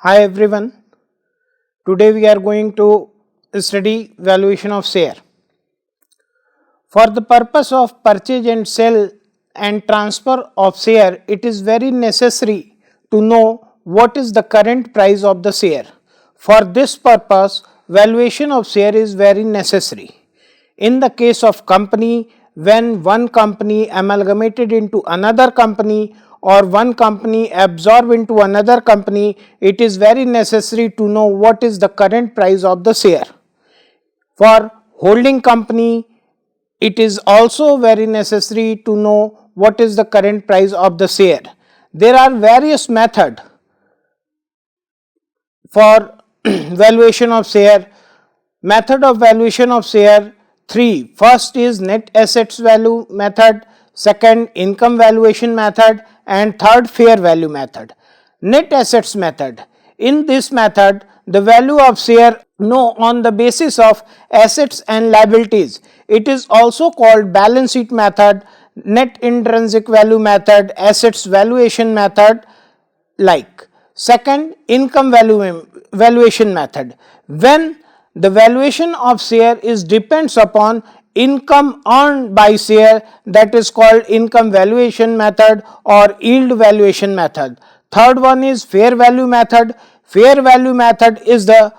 Hi everyone. Today we are going to study valuation of share. For the purpose of purchase and sell and transfer of share, it is very necessary to know what is the current price of the share. For this purpose, valuation of share is very necessary. In the case of company, when one company amalgamated into another company or one company absorbed into another company, it is very necessary to know what is the current price of the share. For holding company, it is also very necessary to know what is the current price of the share. There are various methods for valuation of share. Method of valuation of share 3. First is net assets value method, second income valuation method, and third fair value method. Net assets method. In this method, the value of share known on the basis of assets and liabilities. It is also called balance sheet method, net intrinsic value method, assets valuation method like. Second, income valuation method. When the valuation of share is depends upon income earned by share, that is called income valuation method or yield valuation method. Third one is fair value method. Fair value method is the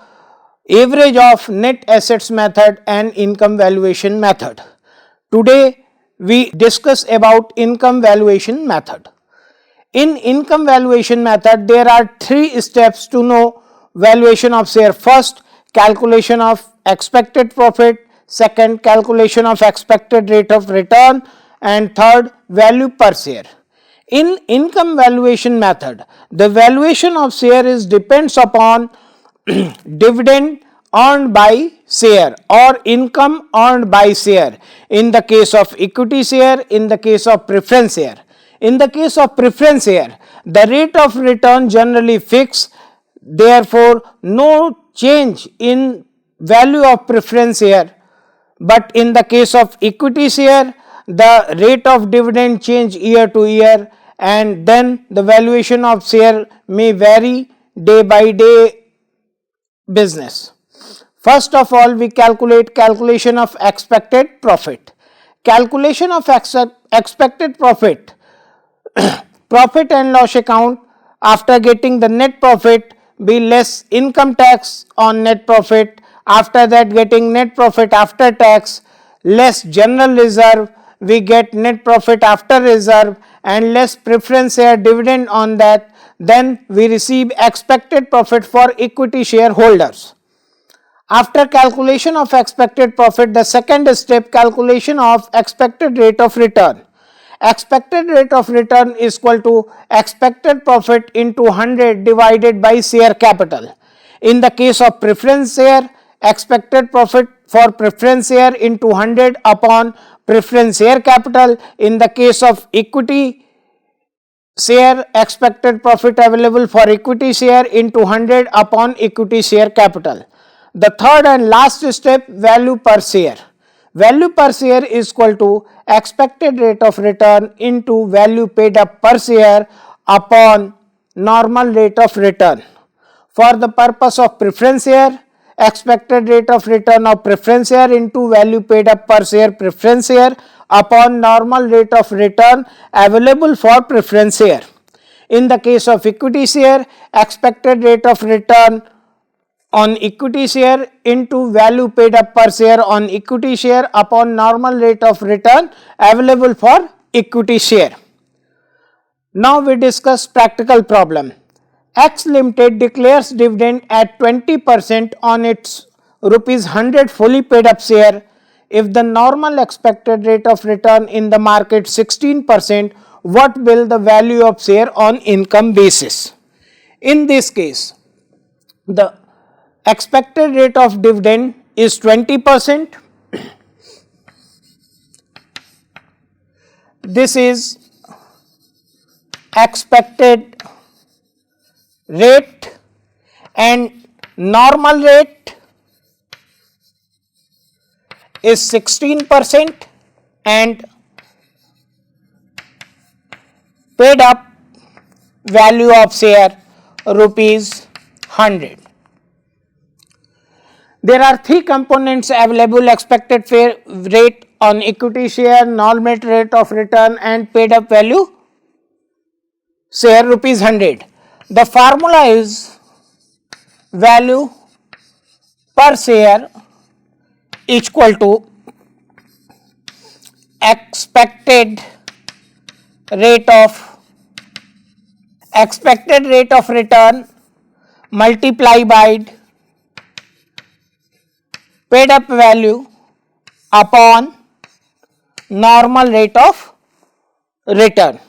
average of net assets method and income valuation method. Today we discuss about income valuation method. In income valuation method, there are 3 steps to know valuation of share. First, calculation of expected profit. Second, calculation of expected rate of return. And third, value per share. In income valuation method, the valuation of share is depends upon dividend earned by share or income earned by share in the case of equity share, in the case of preference share. In the case of preference share, the rate of return generally fixed, therefore no change in value of preference share. But in the case of equity share, the rate of dividend change year to year, and then the valuation of share may vary day by day business. First of all, we calculation of expected profit. Calculation of expected profit. Profit and loss account, after getting the net profit, be less income tax on net profit. After that, getting net profit after tax, less general reserve, we get net profit after reserve, and less preference share dividend on that. Then we receive expected profit for equity shareholders. After calculation of expected profit, the second step, calculation of expected rate of return. Expected rate of return is equal to expected profit into 100 divided by share capital. In the case of preference share, expected profit for preference share into 100 upon preference share capital. In the case of equity share, expected profit available for equity share into 100 upon equity share capital. The third and last step, value per share. Value per share is equal to expected rate of return into value paid up per share upon normal rate of return. For the purpose of preference share, expected rate of return of preference share into value paid up per share preference share upon normal rate of return available for preference share. In the case of equity share, expected rate of return on equity share into value paid up per share on equity share upon normal rate of return available for equity share. Now we discuss practical problem. X Limited declares dividend at 20% on its rupees 100 fully paid up share. If the normal expected rate of return in the market 16%, what will the value of share on income basis? In this case, the expected rate of dividend is 20%. This is expected rate and normal rate is 16% and paid up value of share rupees 100. There are three components available: expected fair rate on equity share, normal rate of return, and paid up value share rupees 100. The formula is value per share equal to expected rate of return multiply by paid up value upon normal rate of return.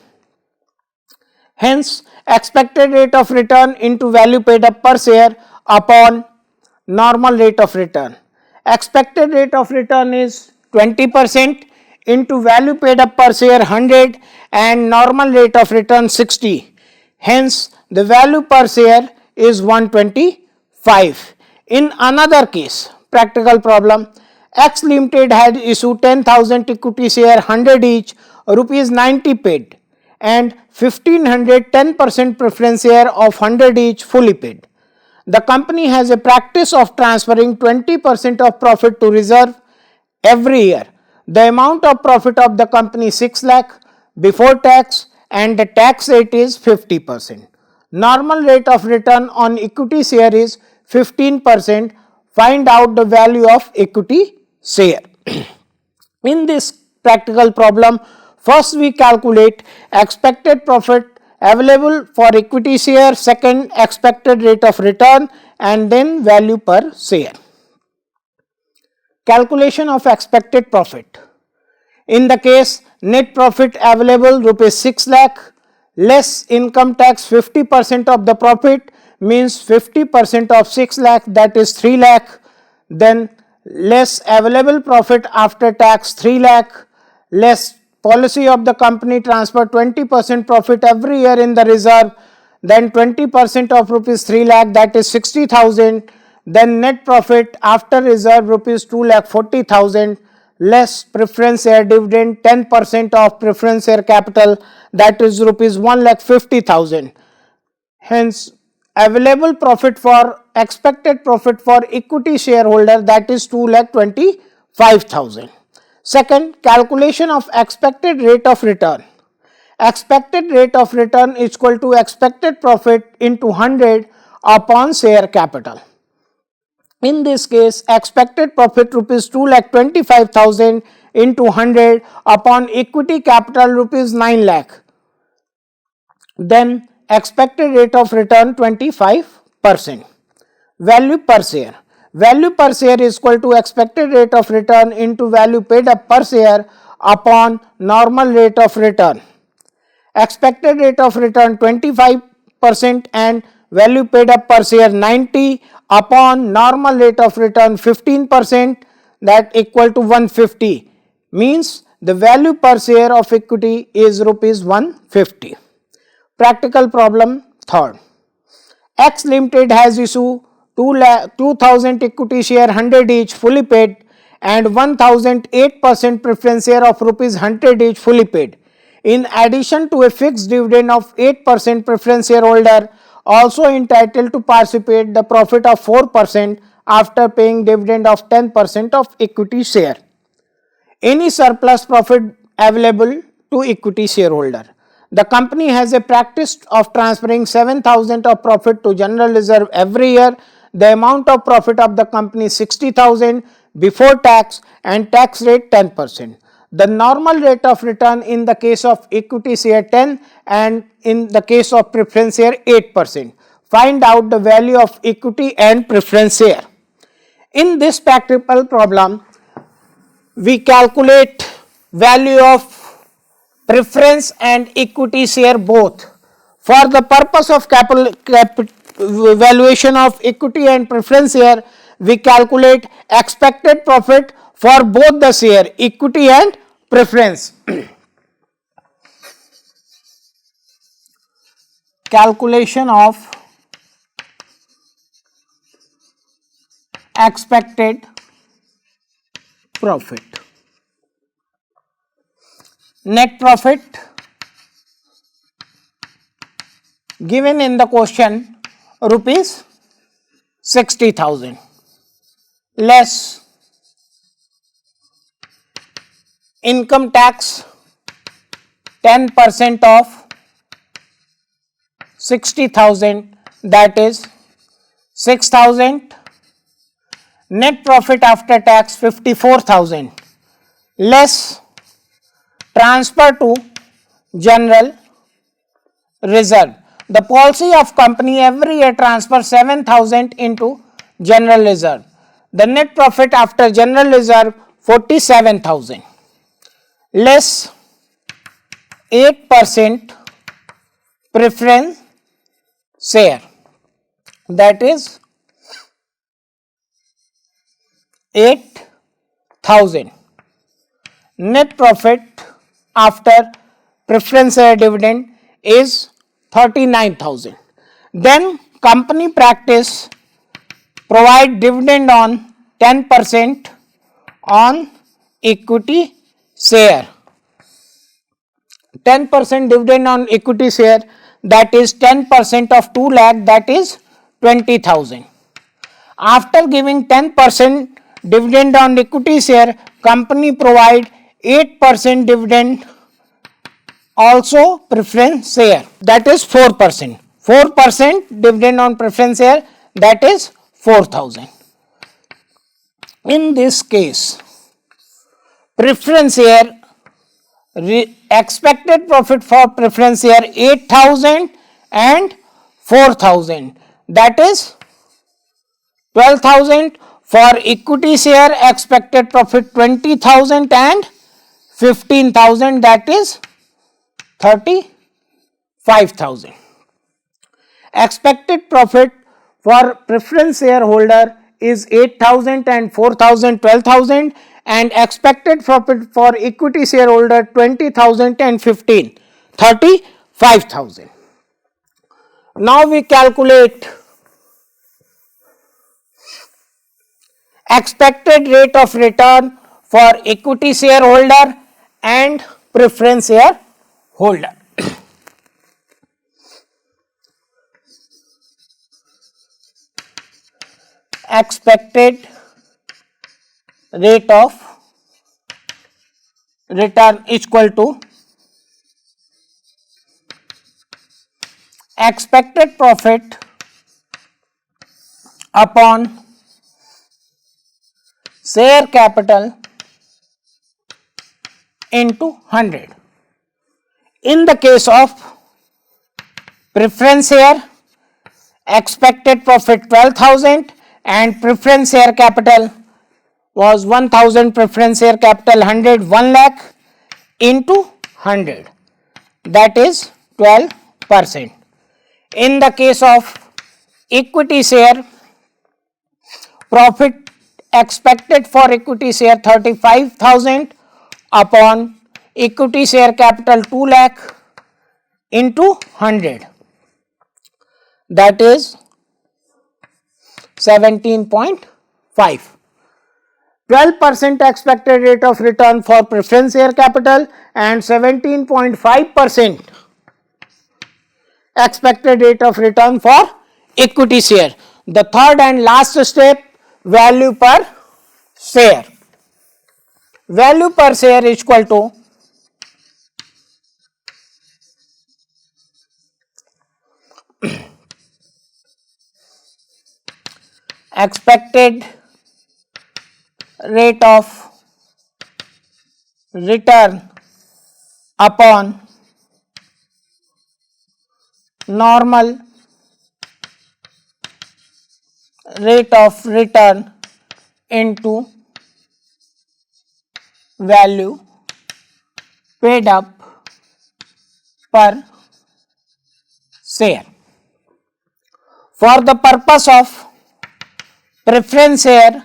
Hence, expected rate of return into value paid up per share upon normal rate of return. Expected rate of return is 20% into value paid up per share 100 and normal rate of return 60. Hence, the value per share is 125. In another case, practical problem, X Limited had issued 10,000 equity share 100 each, rupees 90 paid, and 1500 10% preference share of 100 each fully paid. The company has a practice of transferring 20% of profit to reserve every year. The amount of profit of the company is 6 lakh before tax and the tax rate is 50%. Normal rate of return on equity share is 15%. Find out the value of equity share. In this practical problem, first we calculate expected profit available for equity share, second expected rate of return, and then value per share. Calculation of expected profit. In the case net profit available rupees 6 lakh less income tax 50% of the profit means 50% of 6 lakh, that is 3 lakh, then less available profit after tax 3 lakh, less policy of the company transfer 20% profit every year in the reserve, then 20% of rupees 3 lakh, that is 60,000, then net profit after reserve rupees 2 lakh 40,000, less preference share dividend 10% of preference share capital, that is rupees 1 lakh 50,000. Hence, available profit for expected profit for equity shareholder, that is 2 lakh 25,000. Second, calculation of expected rate of return. Expected rate of return is equal to expected profit into 100 upon share capital. In this case, expected profit rupees 2 lakh 25,000 into 100 upon equity capital rupees 9 lakh. Then expected rate of return 25%. Value per share. Value per share is equal to expected rate of return into value paid up per share upon normal rate of return. Expected rate of return 25% and value paid up per share 90 upon normal rate of return 15%, that equal to 150, means the value per share of equity is rupees 150. Practical problem third. X Limited has issued 2,000 equity share 100 each fully paid and 1,008% preference share of rupees 100 each fully paid. In addition to a fixed dividend of 8%, preference shareholder also entitled to participate the profit of 4% after paying dividend of 10% of equity share. Any surplus profit available to equity shareholder. The company has a practice of transferring 7,000 of profit to general reserve every year. The amount of profit of the company is 60,000 before tax and tax rate 10%. The normal rate of return in the case of equity share 10 and in the case of preference share 8%. Find out the value of equity and preference share. In this practical problem, we calculate value of preference and equity share both. For the purpose of valuation of equity and preference share, we calculate expected profit for both the share, equity and preference. Calculation of expected profit. Net profit given in the question rupees 60,000 less income tax 10% of 60,000, that is 6,000, net profit after tax 54,000 less transfer to general reserve. The policy of company every year transfer 7,000 into general reserve. The net profit after general reserve 47,000 less 8% preference share, that is 8,000. Net profit after preference share dividend is 39,000. Then company practice provide dividend on 10% on equity share. 10% dividend on equity share, that is 10% of 2 lakh, that is 20,000. After giving 10% dividend on equity share, company provide 8% dividend also preference share, that is 4%. 4% dividend on preference share, that is 4,000. In this case, preference share expected profit for preference share 8,000 and 4,000, that is 12,000. For equity share expected profit 20,000 and 15,000, that is 35,000. Expected profit for preference shareholder is 8,000 and 4,000 12,000, and expected profit for equity shareholder 20,000 and 15 35,000. Now we calculate expected rate of return for equity shareholder and preference shareholder. Expected rate of return equal to expected profit upon share capital into 100. In the case of preference share, expected profit 12,000 and preference share capital was 1,000, preference share capital 100, 1 lakh into 100, that is 12%. In the case of equity share, profit expected for equity share 35,000 upon equity share capital 2 lakh into 100, that is 17.5. 12% expected rate of return for preference share capital and 17.5% expected rate of return for equity share. The third and last step, value per share. Value per share is equal to expected rate of return upon normal rate of return into value paid up per share. For the purpose of preference share,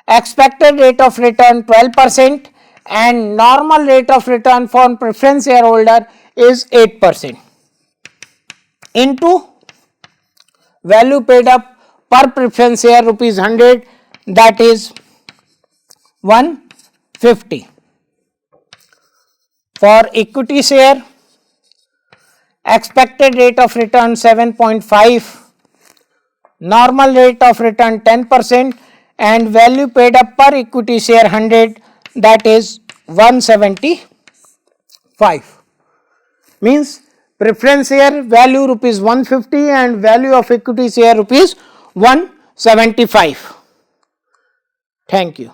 expected rate of return 12% and normal rate of return for preference shareholder is 8% into value paid up per preference share rupees 100, that is 150. For equity share, expected rate of return 7.5 normal rate of return 10% and value paid up per equity share 100, that is 175. Means preference share value rupees 150 and value of equity share rupees 175. Thank you.